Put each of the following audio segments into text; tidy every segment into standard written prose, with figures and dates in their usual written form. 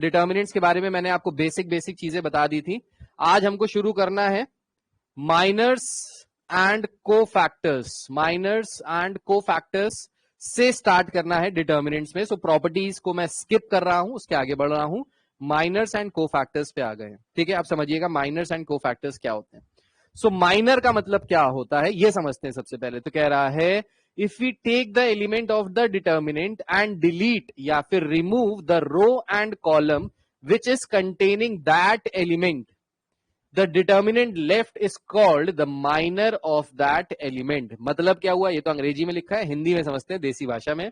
Determinants के बारे में मैंने आपको बेसिक चीजें बता दी थी। आज हमको शुरू करना है minors and cofactors. Minors and cofactors से स्टार्ट करना है डिटर्मिनेंट्स में। सो प्रॉपर्टीज को मैं स्किप कर रहा हूं, उसके आगे बढ़ रहा हूं, माइनर्स एंड कोफैक्टर्स पे आ गए हैं। ठीक है, आप समझिएगा माइनर्स एंड कोफैक्टर्स क्या होते हैं। सो माइनर का मतलब क्या होता है ये समझते हैं सबसे पहले। तो कह रहा है if we take the element of the determinant and delete या फिर remove the row and column which is containing that element, the determinant left is called the minor of that element। मतलब क्या हुआ, ये तो अंग्रेजी में लिखा है, हिंदी में समझते हैं देसी भाषा में।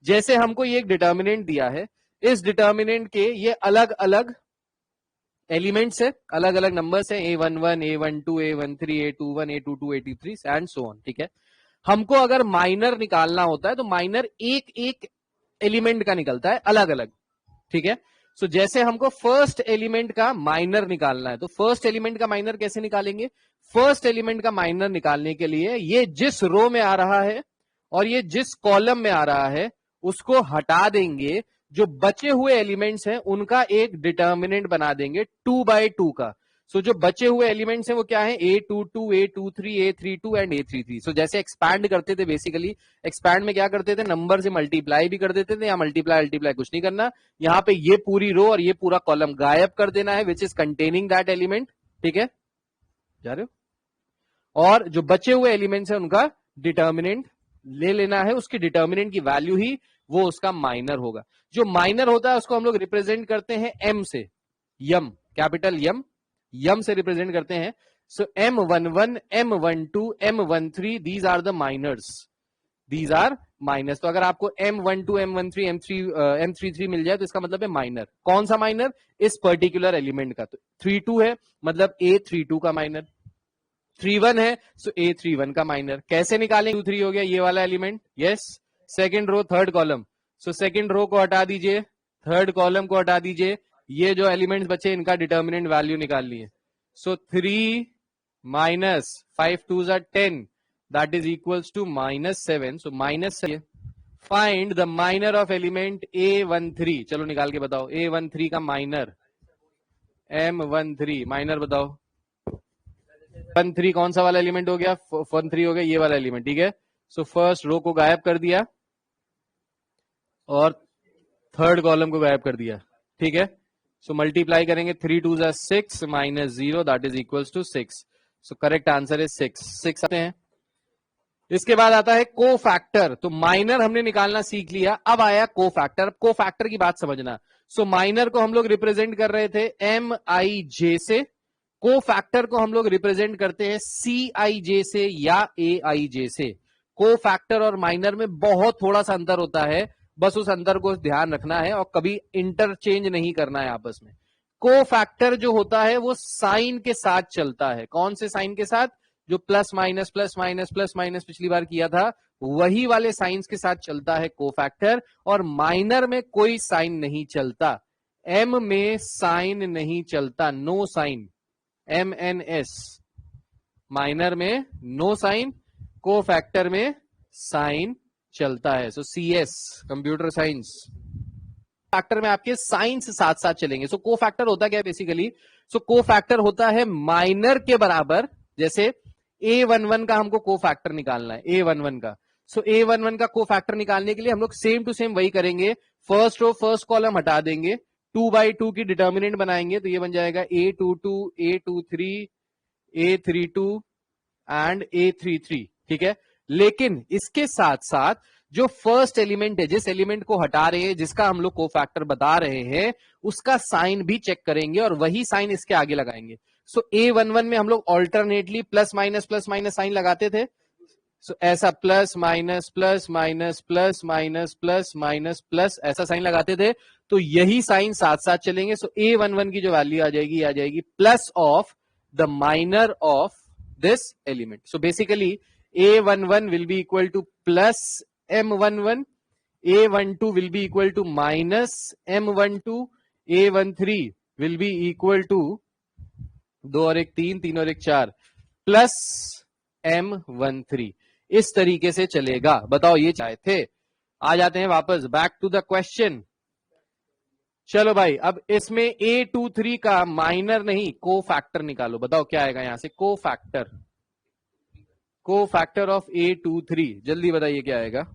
जैसे हमको ये एक डिटर्मिनेंट दिया है, इस डिटर्मिनेंट के ये अलग अलग एलिमेंट्स है, अलग अलग नंबर्स है, A11, A12, A13, A21, A22, A23 and so on. ठीक है, हमको अगर माइनर निकालना होता है तो माइनर एक एक एलिमेंट का निकलता है अलग अलग। ठीक है, सो जैसे हमको फर्स्ट एलिमेंट का माइनर निकालना है तो फर्स्ट एलिमेंट का माइनर कैसे निकालेंगे। फर्स्ट एलिमेंट का माइनर निकालने के लिए ये जिस रो में आ रहा है और ये जिस कॉलम में आ रहा है उसको हटा देंगे, जो बचे हुए एलिमेंट्स हैं उनका एक डिटर्मिनेंट बना देंगे 2/2 का। सो जो बचे हुए एलिमेंट्स हैं वो क्या है, A22, A23, A32 and A33। सो जैसे एक्सपैंड करते थे, बेसिकली एक्सपैंड में क्या करते थे, नंबर से मल्टीप्लाई भी कर देते थे, या मल्टीप्लाई कुछ नहीं करना, यहाँ पे ये पूरी रो और ये पूरा कॉलम गायब कर देना है which is containing that element. ठीक है, जा रहे हो, और जो बचे हुए एलिमेंट्स हैं उनका डिटर्मिनेंट ले लेना है, उसकी डिटर्मिनेंट की वैल्यू ही वो उसका माइनर होगा। जो माइनर होता है उसको हम लोग रिप्रेजेंट करते हैं एम से, यम, कैपिटल यम से रिप्रेजेंट करते हैं। So M11, M12, M13 these are the minors, these are minors. तो अगर आपको M12, M13, M33 मिल जाए तो इसका मतलब है माइनर। कौन सा माइनर, इस पर्टिकुलर एलिमेंट का। तो 32 है मतलब A32 का माइनर, 31 है सो A31 का माइनर। कैसे निकालेंगे, 23 हो गया ये वाला element, yes, second row third column. So second row को हटा दीजिए, थर्ड कॉलम को हटा दीजिए, ये जो एलिमेंट्स बचे इनका डिटर्मिनेंट वैल्यू निकाल लिए। So 3 minus 5 2 10 that is equals to -7। So -7। Find the minor of element A13। चलो निकाल के बताओ, A13 का माइनर, M13 माइनर बताओ। 13 कौन सा वाला एलिमेंट हो गया, 13 हो गया ये वाला एलिमेंट। ठीक है, सो फर्स्ट रो को गायब कर दिया और थर्ड कॉलम को गायब कर दिया। ठीक है, सो मल्टीप्लाई करेंगे, 3 2 6 -0 that is equals to 6। So correct answer is 6 आते हैं। इसके बाद आता है कोफैक्टर। तो माइनर हमने निकालना सीख लिया, अब आया कोफैक्टर। कोफैक्टर की बात समझना। सो माइनर को हम लोग रिप्रेजेंट कर रहे थे MIJ से, कोफैक्टर को हम लोग रिप्रेजेंट करते हैं CIJ से या AIJ से। कोफैक्टर और माइनर में बहुत थोड़ा सा अंतर होता है, बस उस अंतर को ध्यान रखना है और कभी इंटरचेंज नहीं करना है आपस में। कोफैक्टर जो होता है वो साइन के साथ चलता है। कौन से साइन के साथ, जो plus minus plus minus plus minus पिछली बार किया था वही वाले साइंस के साथ चलता है कोफैक्टर। और माइनर में कोई साइन नहीं चलता, M में साइन नहीं चलता, नो साइन, MNS। माइनर में नो साइन, कोफैक्टर में साइन चलता है। सो CS, कंप्यूटर साइंस। फैक्टर में आपके साइंस साथ साथ चलेंगे। सो कोफैक्टर होता क्या है बेसिकली, सो कोफैक्टर होता है माइनर के बराबर। जैसे A11 का हमको कोफैक्टर निकालना है, A11 का। सो A11 का कोफैक्टर निकालने के लिए हम लोग सेम टू सेम वही करेंगे, फर्स्ट रो फर्स्ट कॉलम हटा देंगे, 2/2 की डिटर्मिनेंट बनाएंगे, तो ये बन जाएगा A22, A23, A32 and A33। ठीक है, लेकिन इसके साथ साथ जो फर्स्ट एलिमेंट है, जिस एलिमेंट को हटा रहे हैं, जिसका हम लोग कोफैक्टर बता रहे हैं, उसका साइन भी चेक करेंगे और वही साइन इसके आगे लगाएंगे। सो A11 में हम लोग ऑल्टरनेटली प्लस माइनस साइन लगाते थे। सो ऐसा plus minus plus minus plus minus plus minus plus ऐसा साइन लगाते थे, तो यही साइन साथ साथ चलेंगे। सो A11 की जो वैल्यू आ जाएगी plus of the minor of this element. So basically A11 will be equal to plus M11, A12 will be equal to minus M12, A13 will be equal to 2 और 1 3, 3 और 1 4 plus M13। इस तरीके से चलेगा। बताओ ये चाहे थे। आ जाते हैं वापस बैक टू द क्वेश्चन। चलो भाई, अब इसमें A23 का माइनर नहीं को फैक्टर निकालो। बताओ क्या आएगा यहां से, को फैक्टर ऑफ A23, जल्दी बताइए क्या आएगा।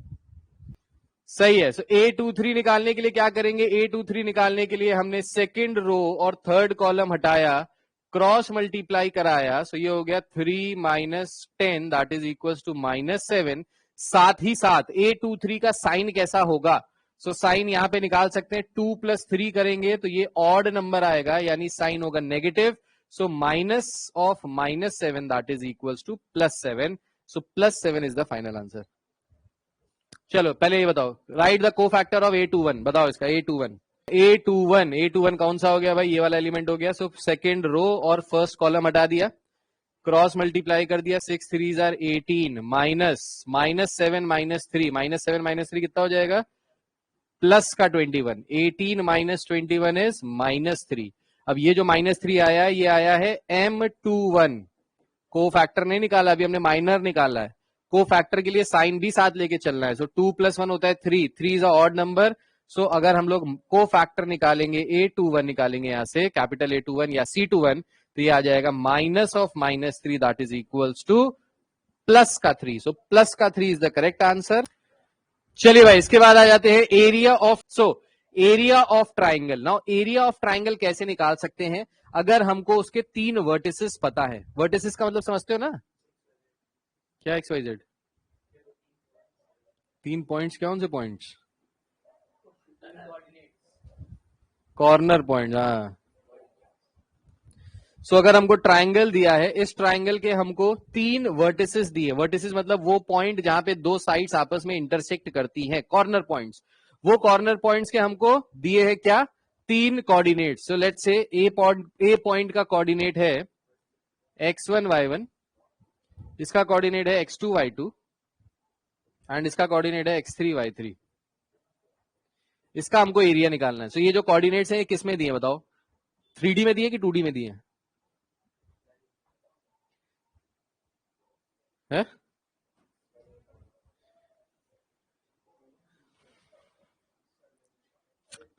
सही है। सो A23 निकालने के लिए क्या करेंगे, A23 निकालने के लिए हमने सेकंड रो और थर्ड कॉलम हटाया, क्रॉस मल्टीप्लाई कराया। सो ये हो गया 3 minus 10 that is equal to -7। साथ ही साथ A23 का साइन कैसा होगा, सो साइन यहां पे निकाल सकते हैं, 2 + 3 करेंगे तो ये ऑड नंबर आएगा, यानी साइन होगा negative. So minus of -7 that is equal to +7। So +7 is the final answer. चलो पहले ये बताओ, write the cofactor of A21, बताओ इसका A21 कौन सा हो गया भाई, ये वाला एलिमेंट हो गया। सो सेकेंड रो और फर्स्ट कॉलम हटा दिया, क्रॉस मल्टीप्लाई कर दिया, 6 3 आर 18 -7 -3 कितना हो जाएगा, प्लस का 21, 18 - 21 इज -3। अब ये जो -3 आया है, ये आया है M21, को फैक्टर नहीं निकाला, अभी हमने माइनर निकाला है। को फैक्टर के लिए साइन भी साथ लेके चलना है। सो 2 + 1 होता है 3, 3 इज अ ऑड नंबर। सो अगर हम लोग को फैक्टर निकालेंगे, A21 निकालेंगे यहां से, कैपिटल A21 या C21, तो ये आ जाएगा minus of -3 that is equals two plus का 3। सो प्लस का 3 इज द करेक्ट आंसर। चलिए भाई, इसके बाद आ जाते हैं area of, area of triangle. Now area of triangle कैसे निकाल सकते हैं, अगर हमको उसके 3 वर्टिसेस पता है। वर्टिसेस का मतलब समझते हो ना, क्या XYZ, 3 पॉइंट्स, कौन से पॉइंट्स, कॉर्नर पॉइंट। हाँ, सो अगर हमको ट्राइंगल दिया है, इस ट्राइंगल के हमको 3 वर्टिसेस दिए। वर्टिसेस मतलब वो पॉइंट जहां पे दो साइड्स आपस में इंटरसेक्ट करती हैं, कॉर्नर पॉइंट्स। वो कॉर्नर पॉइंट्स के हमको दिए हैं क्या, 3 coordinates. So let's say A point का कोऑर्डिनेट है x1 y1, इसका कोऑर्डिनेट है x2 y2 एंड इसका कोऑर्डिनेट है x3 y3। इसका हमको एरिया निकालना है। सो ये जो कोऑर्डिनेट्स हैं ये किस में दिए बताओ, 3D में दिए कि 2D में दिए हैं?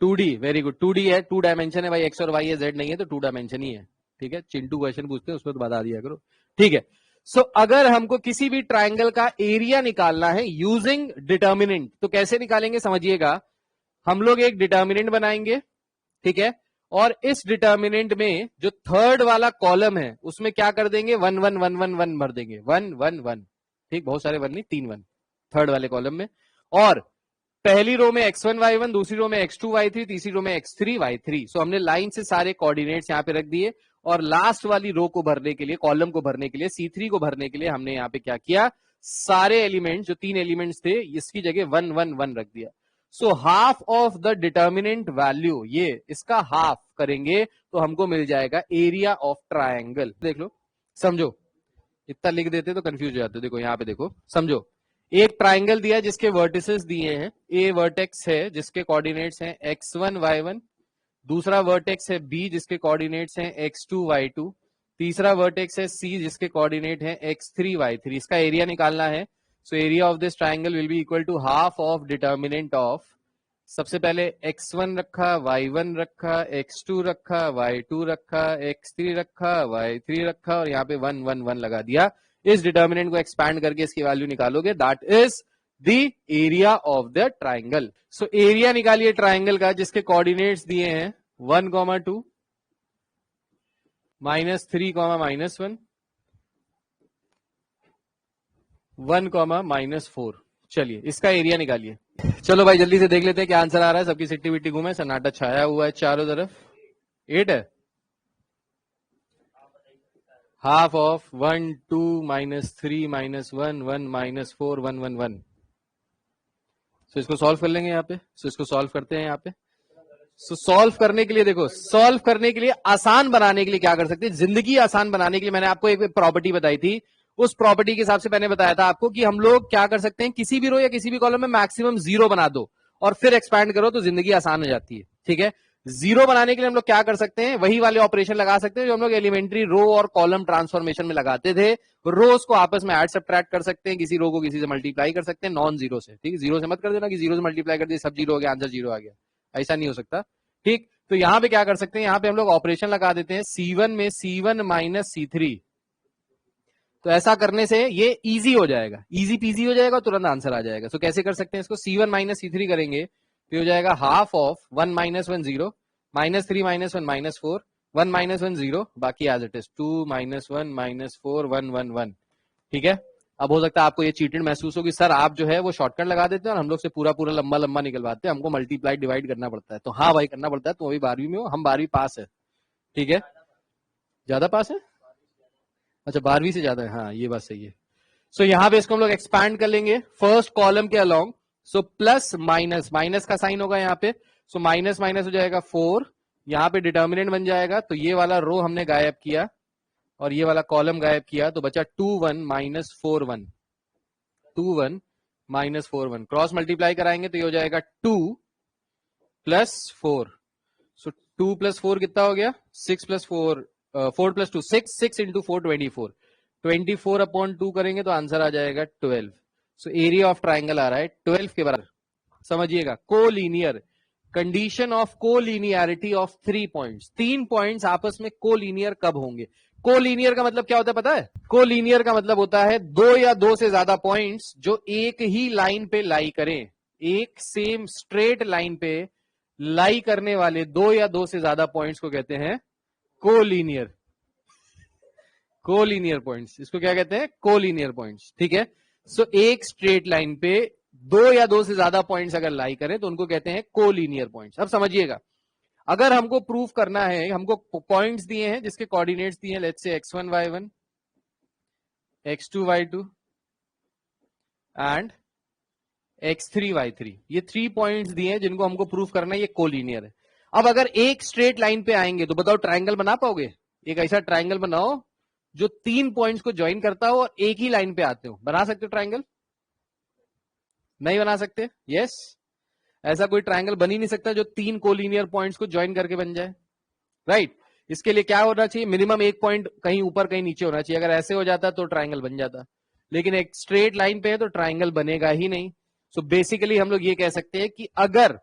2D, वेरी गुड, 2D है, 2 डायमेंशन है भाई, एक्स और वाई है, जेड नहीं है, तो 2 डायमेंशन ही है। ठीक है, चिंटू क्वेश्चन पूछते हैं उसमें तो बता दिया करो। ठीक है, सो अगर हमको किसी भी ट्राइंगल का एरिया निकालना है यूजिंग डिटर्मिनेंट, तो कैसे निकालेंगे समझिएगा। हम लोग एक डिटर्मिनेंट बनाएंगे, ठीक है, और इस डिटर्मिनेंट में जो थर्ड वाला कॉलम है उसमें क्या कर देंगे, 1 1 1 1 1 भर देंगे, 1 1 1। ठीक, बहुत सारे 1 नहीं, 3 1 थर्ड वाले कॉलम में। और पहली रो में x1 y1, दूसरी रो में x2 y3, तीसरी रो में x3 y3। सो हमने लाइन से सारे कोऑर्डिनेट्स यहाँ पे रख दिए, और लास्ट वाली रो को भरने के लिए, कॉलम को भरने के लिए, C3 को भरने के लिए हमने यहाँ पे क्या किया, सारे एलिमेंट्स जो 3 एलिमेंट्स थे इसकी जगह 1 1 1 रख दिया। So half of the determinant value, ये इसका हाफ करेंगे तो हमको मिल जाएगा एरिया ऑफ ट्रायंगल। देख लो, समझो, इतना लिख देते तो कंफ्यूज हो जाते। देखो यहाँ पे देखो, समझो, एक ट्राइंगल दिया जिसके वर्टिसेस दिए हैं, ए वर्टेक्स है जिसके कोऑर्डिनेट्स हैं x1 y1, दूसरा वर्टेक्स है बी जिसके कोऑर्डिनेट्स हैं x2 y2, तीसरा वर्टेक्स है सी जिसके कोऑर्डिनेट है x3 y3। इसका एरिया निकालना है। So area of this triangle will be equal to half of determinant of, सबसे पहले x1 रखा, y1 रखा, x2 रखा, y2 रखा, x3 रखा, y3 रखा, और यहाँ पे 1 1 1 लगा दिया। इस डिटर्मिनेंट को एक्सपैंड करके इसकी वैल्यू निकालोगे, that is the area of the triangle. So area निकालिए ट्राइंगल का जिसके कोऑर्डिनेट्स दिए हैं 1, 2, -3, -1, 1, -4। चलिए इसका एरिया निकालिए। चलो भाई जल्दी से देख लेते हैं क्या आंसर आ रहा है। सबकी सिट्टी विट्टी घूमे, सन्नाटा छाया हुआ है चारों तरफ। 8 है, हाफ ऑफ 1 2 -3 -1 1 -4 1 1 1। सो इसको सॉल्व कर लेंगे यहाँ पे। सो इसको सॉल्व करते हैं यहाँ पे। सो सॉल्व करने के लिए देखो, सॉल्व करने के लिए, आसान बनाने के लिए क्या कर सकते हैं, जिंदगी आसान बनाने के लिए मैंने आपको एक प्रॉपर्टी बताई थी। उस प्रॉपर्टी के हिसाब से मैंने बताया था आपको कि हम लोग क्या कर सकते हैं, किसी भी रो या किसी भी कॉलम में मैक्सिमम 0 बना दो और फिर एक्सपैंड करो तो जिंदगी आसान हो जाती है। ठीक है, 0 बनाने के लिए हम लोग क्या कर सकते हैं, वही वाले ऑपरेशन लगा सकते हैं जो हम लोग एलिमेंट्री रो और कॉलम ट्रांसफॉर्मेशन में लगाते थे। रोज को आपस में ऐड सब्ट्रैक्ट कर सकते हैं, किसी रो को किसी से मल्टीप्लाई कर सकते हैं नॉन जीरो से। ठीक है, जीरो से मत कर देना कि जीरो से मल्टीप्लाई कर दिया सब जीरो हो गया, आंसर जीरो आ गया, ऐसा नहीं हो सकता। ठीक, तो यहां पे क्या कर सकते हैं, यहां पे हम लोग ऑपरेशन लगा देते हैं, C1 में C1 माइनस C3। तो ऐसा करने से ये इजी हो जाएगा, इजी पीजी हो जाएगा, तुरंत आंसर आ जाएगा। तो कैसे कर सकते हैं इसको, C1 माइनस C3 करेंगे तो हो जाएगा half of 1 minus 1 0 minus 3 minus 1 minus 4 1 minus 1 0 बाकी as it is 2 minus 1 minus 4 1 1 1। ठीक है, अब हो सकता है आपको ये चीटेड महसूस होगी, सर आप जो है वो शॉर्टकट लगा देते हैं और हम लोग से पूरा पूरा लंबा लंबा निकलवाते हैं, हमको मल्टीप्लाई डिवाइड करना पड़ता है। तो हाँ भाई करना पड़ता है, तुम अभी 12वीं में हो, हम 12वीं पास है। ठीक है, ज्यादा पास है, अच्छा 12वीं से ज्यादा है, हाँ ये बात सही है। सो यहां पे इसको हम लोग एक्सपैंड कर लेंगे फर्स्ट कॉलम के along. So plus minus, minus का साइन होगा यहाँ पे, सो माइनस माइनस हो जाएगा 4, यहाँ पे डिटर्मिनेंट बन जाएगा, तो ये वाला रो हमने गायब किया और ये वाला कॉलम गायब किया, तो बचा 2 1 माइनस 4 1, 2 1 माइनस 4 1, क्रॉस मल्टीप्लाई कराएंगे तो ये हो जाएगा 2 प्लस 4। सो 2 प्लस 4 कितना हो गया, 6 प्लस 4, 4 प्लस 2 6, 6 इंटू 4 24, 24 अपॉन 2 करेंगे तो आंसर आ जाएगा 12। सो एरिया ऑफ ट्राइंगल आ रहा है 12 के बराबर। समझिएगा, collinear, condition of collinearity of 3 points, 3 points आपस में कोलीनियर कब होंगे। कोलीनियर का मतलब क्या होता है पता है, कोलीनियर का मतलब होता है दो या दो से ज्यादा पॉइंट्स जो एक ही लाइन पे लाई करें, एक सेम स्ट्रेट लाइन पे लाई करने वाले दो या दो से ज्यादा पॉइंट्स को कहते हैं कोलीनियर, कोलीनियर पॉइंट्स, इसको क्या कहते हैं, कोलीनियर पॉइंट्स। ठीक है, सो एक स्ट्रेट लाइन पे दो या दो से ज्यादा पॉइंट्स अगर लाई करें तो उनको कहते हैं कोलीनियर पॉइंट्स। अब समझिएगा, अगर हमको प्रूफ करना है, हमको पॉइंट्स दिए हैं जिसके कोऑर्डिनेट्स दिए हैं, let's say x1 y1 x2 y2 and x3 y3, ये 3 पॉइंट्स दिए हैं जिनको हमको प्रूफ करना है ये कोलीनियर है। अब अगर एक स्ट्रेट लाइन पे आएंगे तो बताओ ट्राइंगल बना पाओगे, एक ऐसा ट्राइंगल बनाओ जो 3 पॉइंट्स को ज्वाइन करता हो और एक ही लाइन पे आते हो, बना सकते हो ट्राइंगल, नहीं बना सकते, यस, ऐसा कोई ट्राइंगल बन ही नहीं सकता जो 3 कोलिनियर पॉइंट्स को ज्वाइन करके बन जाए, राइट। इसके लिए क्या होना चाहिए, मिनिमम एक पॉइंट कहीं ऊपर कहीं नीचे होना चाहिए, अगर ऐसे हो जाता तो ट्राइंगल बन जाता, लेकिन एक स्ट्रेट लाइन पे है तो ट्राइंगल बनेगा ही नहीं। सो बेसिकली हम लोग ये कह सकते हैं कि अगर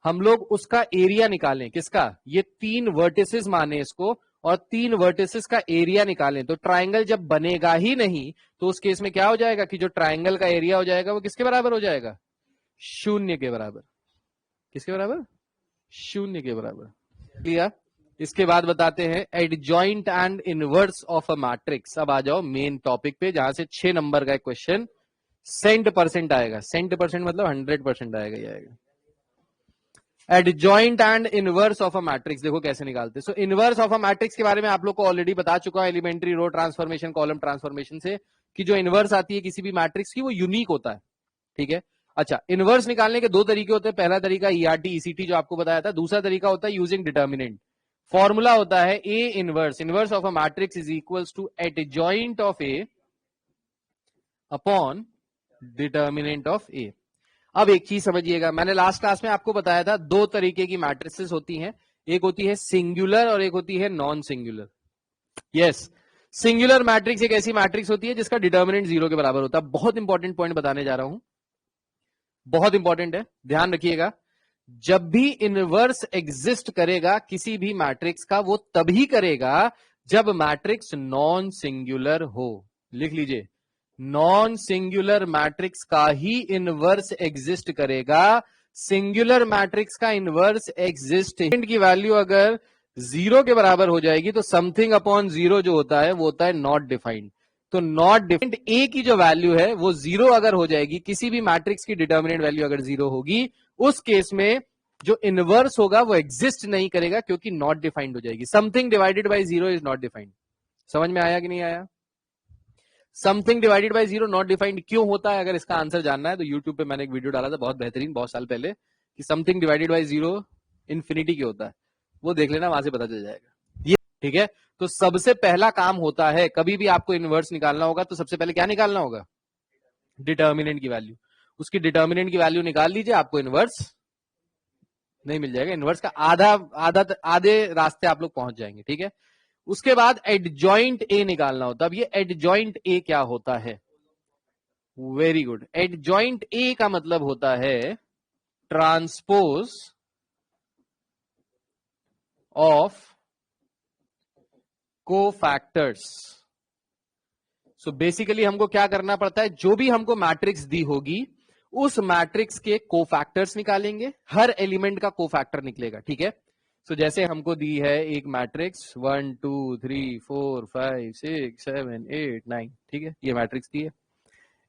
हम लोग उसका एरिया निकालें, किसका, ये 3 वर्टिसेस माने इसको, और 3 वर्टिसेस का एरिया निकालें, तो ट्राइंगल जब बनेगा ही नहीं तो उस केस में क्या हो जाएगा कि जो ट्राइंगल का एरिया हो जाएगा वो किसके बराबर हो जाएगा, शून्य के बराबर। किसके बराबर, शून्य के बराबर। क्लियर, इसके बाद बताते हैं adjoint and inverse of a matrix. अब आ जाओ मेन टॉपिक पे, जहां से 6 नंबर का क्वेश्चन सेंट परसेंट आएगा, सेंट परसेंट मतलब 100% आएगा ही आएगा। Adjoint and inverse of a matrix देखो कैसे निकालते हैं। सो इनवर्स ऑफ अ मैट्रिक्स के बारे में आप लोग को ऑलरेडी बता चुका है elementary row transformation column transformation से, कि जो इनवर्स आती है किसी भी मैट्रिक्स की वो यूनिक होता है। ठीक है, अच्छा, इनवर्स निकालने के दो तरीके होते हैं, पहला तरीका ईआरटी ईसीटी जो आपको बताया था, दूसरा तरीका होता है यूजिंग डिटर्मिनेंट। फॉर्मूला होता है A inverse, inverse of a matrix is equals to adjoint of A upon determinant of A. अब एक चीज समझिएगा, मैंने लास्ट क्लास में आपको बताया था दो तरीके की मैट्रिसेस होती हैं, एक होती है सिंगुलर और एक होती है non singular. Yes, singular matrix एक ऐसी मैट्रिक्स होती है जिसका डिटर्मिनेंट 0 के बराबर होता है। बहुत इंपॉर्टेंट पॉइंट बताने जा रहा हूं, बहुत इंपॉर्टेंट है, ध्यान रखिएगा। जब भी इनवर्स एग्जिस्ट करेगा किसी भी मैट्रिक्स का, वो तभी करेगा जब मैट्रिक्स नॉन सिंगुलर हो। लिख लीजिए, नॉन सिंगुलर मैट्रिक्स का ही इनवर्स एग्जिस्ट करेगा। सिंगुलर मैट्रिक्स का इनवर्स एग्जिस्ट की वैल्यू अगर 0 के बराबर हो जाएगी तो समथिंग अपॉन 0 जो होता है वो होता है नॉट डिफाइंड। तो नॉट डिफाइंड ए की जो वैल्यू है वो 0 अगर हो जाएगी, किसी भी मैट्रिक्स की डिटर्मिनेंट वैल्यू अगर 0 होगी, उस केस में जो इनवर्स होगा वो एग्जिस्ट नहीं करेगा क्योंकि नॉट डिफाइंड हो जाएगी। Something divided by 0 is not defined. समझ में आया कि नहीं आया, something divided by 0 not defined क्यों होता है, अगर इसका आंसर जानना है तो यूट्यूब पे मैंने एक वीडियो डाला था बहुत बेहतरीन, बहुत साल पहले, कि समथिंग डिवाइडेड बाय 0 इंफिनिटी क्यों होता है, वो देख लेना, वहां से पता चल जाएगा ये। ठीक है, तो सबसे पहला काम होता है, कभी भी आपको इनवर्स निकालना होगा तो सबसे पहले क्या निकालना होगा, डिटर्मिनेंट की वैल्यू। उसकी डिटर्मिनेंट की वैल्यू निकाल लीजिए, आपको इनवर्स नहीं मिल जाएगा, इनवर्स का आधा आधा आधे रास्ते आप लोग पहुंच जाएंगे। ठीक है, उसके बाद एडजॉइंट ए निकालना होता है। अब ये एडजॉइंट ए क्या होता है, वेरी गुड, एडजॉइंट ए का मतलब होता है transpose of cofactors. So basically हमको क्या करना पड़ता है, जो भी हमको मैट्रिक्स दी होगी उस मैट्रिक्स के कोफैक्टर्स निकालेंगे, हर एलिमेंट का कोफैक्टर निकलेगा, ठीक है। सो जैसे हमको दी है एक मैट्रिक्स 1 2 3 4 5 6 7 8 9, ठीक है, ये मैट्रिक्स दी है।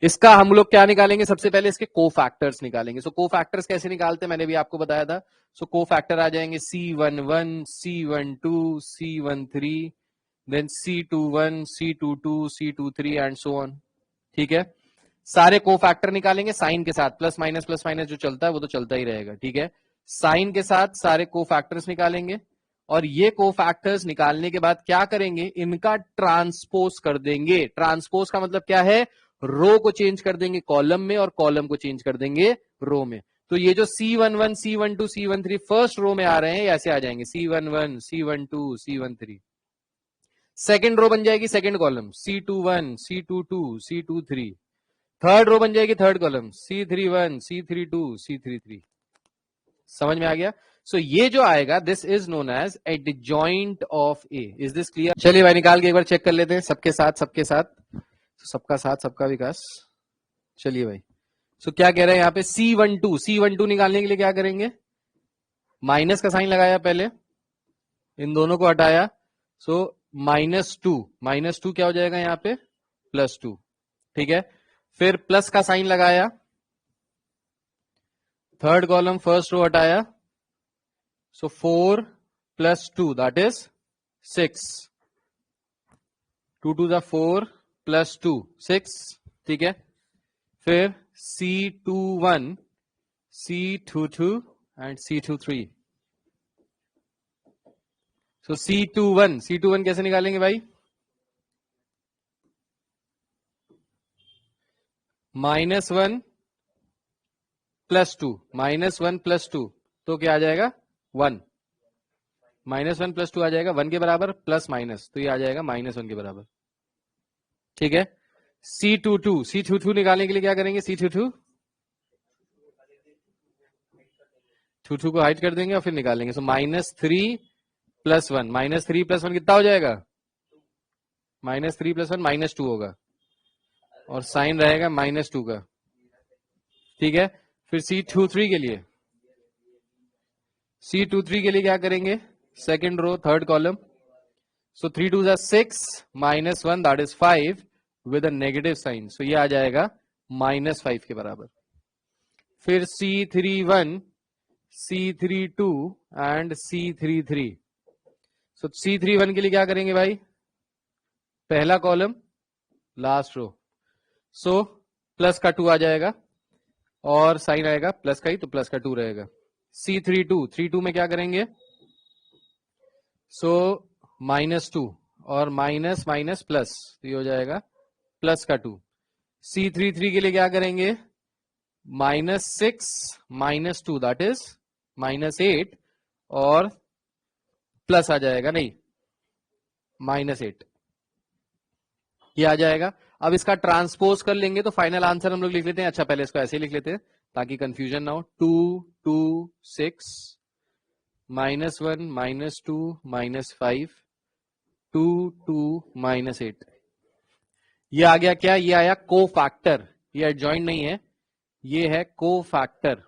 इसका हम लोग क्या निकालेंगे, सबसे पहले इसके कोफैक्टर्स निकालेंगे। सो कोफैक्टर्स कैसे निकालते हैं मैंने भी आपको बताया था। सो कोफैक्टर आ जाएंगे C11 C12 C13 then C21 C22 C23 and so on, ठीक है। सारे कोफैक्टर निकालेंगे साइन के साथ, प्लस माइनस जो चलता है वो तो चलता ही रहेगा, ठीक है। साइन के साथ सारे कोफैक्टर्स निकालेंगे और ये कोफैक्टर्स निकालने के बाद क्या करेंगे, इनका ट्रांसपोज कर देंगे। ट्रांसपोज का मतलब क्या है, रो को चेंज कर देंगे कॉलम में और कॉलम को चेंज कर देंगे रो में। तो ये जो C11 C12 C13 first row में आ रहे हैं ऐसे आ जाएंगे, C11 C12 C13। Second row बन जाएगी second column C21 C22 C23। Third row बन जाएगी third column C31 C32 C33। समझ में आ गया। सो ये जो आएगा this is known as adjoint of A. Is this clear? चलिए भाई निकाल के एक बार चेक कर लेते हैं सबके साथ सबका साथ सबका विकास। चलिए भाई, सो क्या कह रहे हैं यहाँ पे, C12 निकालने के लिए क्या करेंगे, माइनस का साइन लगाया पहले, इन दोनों को हटाया, सो -2 क्या हो जाएगा यहाँ पे, +2, ठीक है। फिर प्लस का साइन लगाया, थर्ड कॉलम फर्स्ट रो हटाया, सो 4 + 2 दैट इज 6, 2 2 = 4 + 2 6, ठीक है। फिर C21 C22 and C23। So C21 कैसे निकालेंगे भाई, -1 + 2 -1 + 2 तो क्या आ जाएगा 1, -1 + 2 आ जाएगा 1 के बराबर, प्लस माइनस तो ये आ जाएगा -1 के बराबर, ठीक है। C22 निकालने के लिए क्या करेंगे, C22 को हाइड कर देंगे और फिर निकालेंगे। सो -3 + 1, -3 + 1 कितना हो जाएगा, -3 + 1 -2 होगा और साइन रहेगा -2 का, ठीक है। फिर C23 के लिए क्या करेंगे, second row third column, so 3 2 = 6 -1 that is 5 with a negative sign, so ये आ जाएगा -5 के बराबर। फिर C31 C32 and C33। So C31 के लिए क्या करेंगे भाई, पहला column last row, so plus का 2 आ जाएगा और साइन आएगा प्लस का ही, तो प्लस का 2 रहेगा। C32 में क्या करेंगे, सो -2 और माइनस माइनस प्लस, तो ये हो जाएगा प्लस का 2। C33 के लिए क्या करेंगे, -6 -2 दैट इज -8 और प्लस आ जाएगा, नहीं -8, ये आ जाएगा। अब इसका ट्रांसपोज कर लेंगे तो फाइनल आंसर हम लोग लिख लेते हैं। अच्छा पहले इसको ऐसे लिख लेते हैं ताकि कंफ्यूजन ना हो, 2 2 6 -1 -2 -5 2 2 -8, ये आ गया क्या, ये आया कोफैक्टर, ये एडजॉइंट नहीं है, ये है कोफैक्टर।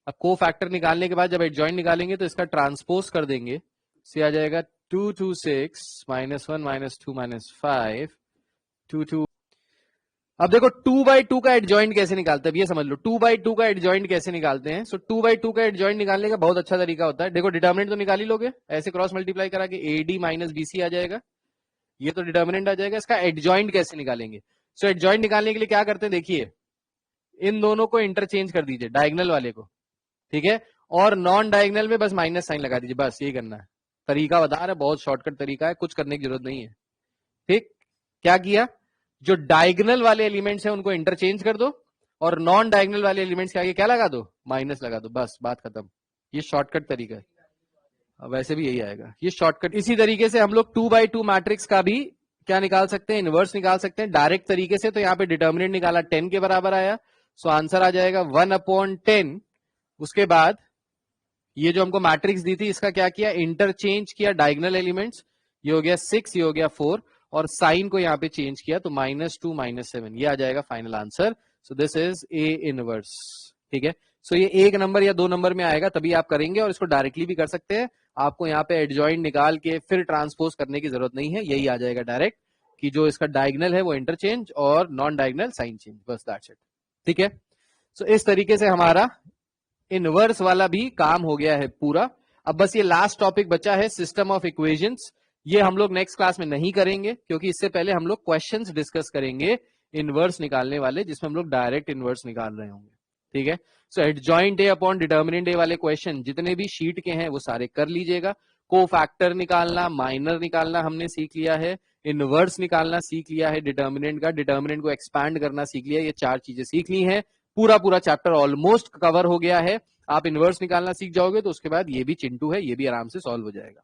अब कोफैक्टर निकालने के बाद जब एडजॉइंट निकालेंगे तो इसका ट्रांसपोज कर देंगे, से आ जाएगा 2 2 6 -1 -2 -5 2 2। अब देखो 2/2 का एडजॉइंट कैसे निकालते हैं, ये समझ लो 2/2 का एडजॉइंट कैसे निकालते हैं। सो 2/2 का एडजॉइंट निकालने का बहुत अच्छा तरीका होता है। देखो डिटर्मिनेंट तो निकाल ही लोगे, ऐसे क्रॉस मल्टीप्लाई करा के AD - BC आ जाएगा, ये तो डिटर्मिनेंट आ जाएगा। इसका एडजॉइंट कैसे निकालेंगे, सो एडजॉइंट निकालने के लिए क्या करते हैं, देखिए इन दोनों को इंटरचेंज कर दीजिए, डायगोनल वाले को, ठीक है, और नॉन डायगोनल में बस माइनस साइन लगा दीजिए, बस यही करना है। तरीका बता रहा है, बहुत शॉर्टकट तरीका है, कुछ करने की जरूरत नहीं है, ठीक। क्या किया, जो डायगोनल वाले एलिमेंट्स हैं उनको इंटरचेंज कर दो और नॉन डायगोनल वाले एलिमेंट्स के आगे क्या लगा दो, माइनस लगा दो, बस बात खत्म। ये शॉर्टकट तरीका है, वैसे भी यही आएगा ये शॉर्टकट। इसी तरीके से हम लोग 2/2 मैट्रिक्स का भी क्या निकाल सकते हैं, इनवर्स निकाल सकते हैं डायरेक्ट तरीके से। तो यहाँ पे डिटर्मिनेंट निकाला 10 के बराबर आया, सो आंसर आ जाएगा 1/10। उसके बाद ये जो हमको मैट्रिक्स दी थी इसका क्या किया, इंटरचेंज किया डायगोनल एलिमेंट्स, ये हो गया 6, ये हो गया 4, और साइन को यहाँ पे चेंज किया तो -2 -7, ये आ जाएगा final answer. So this is A inverse. ठीक है, सो ये 1 नंबर या 2 नंबर में आएगा तभी आप करेंगे, और इसको डायरेक्टली भी कर सकते हैं। आपको यहाँ पे एडजॉइंट निकाल के फिर ट्रांसपोज करने की जरूरत नहीं है, यही आ जाएगा डायरेक्ट कि जो इसका डायगोनल है वो इंटरचेंज और नॉन डायगोनल साइन चेंज, बस दैट्स इट। ठीक है, सो इस तरीके से हमारा इनवर्स वाला भी काम हो गया है पूरा। अब बस ये लास्ट टॉपिक बचा है सिस्टम ऑफ इक्वेशंस। ये हम लोग नेक्स्ट क्लास में नहीं करेंगे, क्योंकि इससे पहले हम लोग क्वेश्चंस डिस्कस करेंगे इनवर्स निकालने वाले, जिसमें हम लोग डायरेक्ट इनवर्स निकाल रहे होंगे। ठीक है, सो एडजॉइंट ए अपॉन डिटर्मिनेंट ए वाले क्वेश्चन जितने भी शीट के हैं वो सारे कर लीजिएगा। कोफैक्टर निकालना, माइनर निकालना हमने सीख लिया है, इनवर्स निकालना सीख लिया है, डिटर्मिनेंट का डिटर्मिनेंट को एक्सपैंड करना सीख लिया, ये 4 चीजें सीख ली हैं। पूरा पूरा चैप्टर ऑलमोस्ट कवर हो गया है। आप इनवर्स निकालना सीख जाओगे तो उसके बाद ये भी चिंटू है, ये भी आराम से सॉल्व हो जाएगा।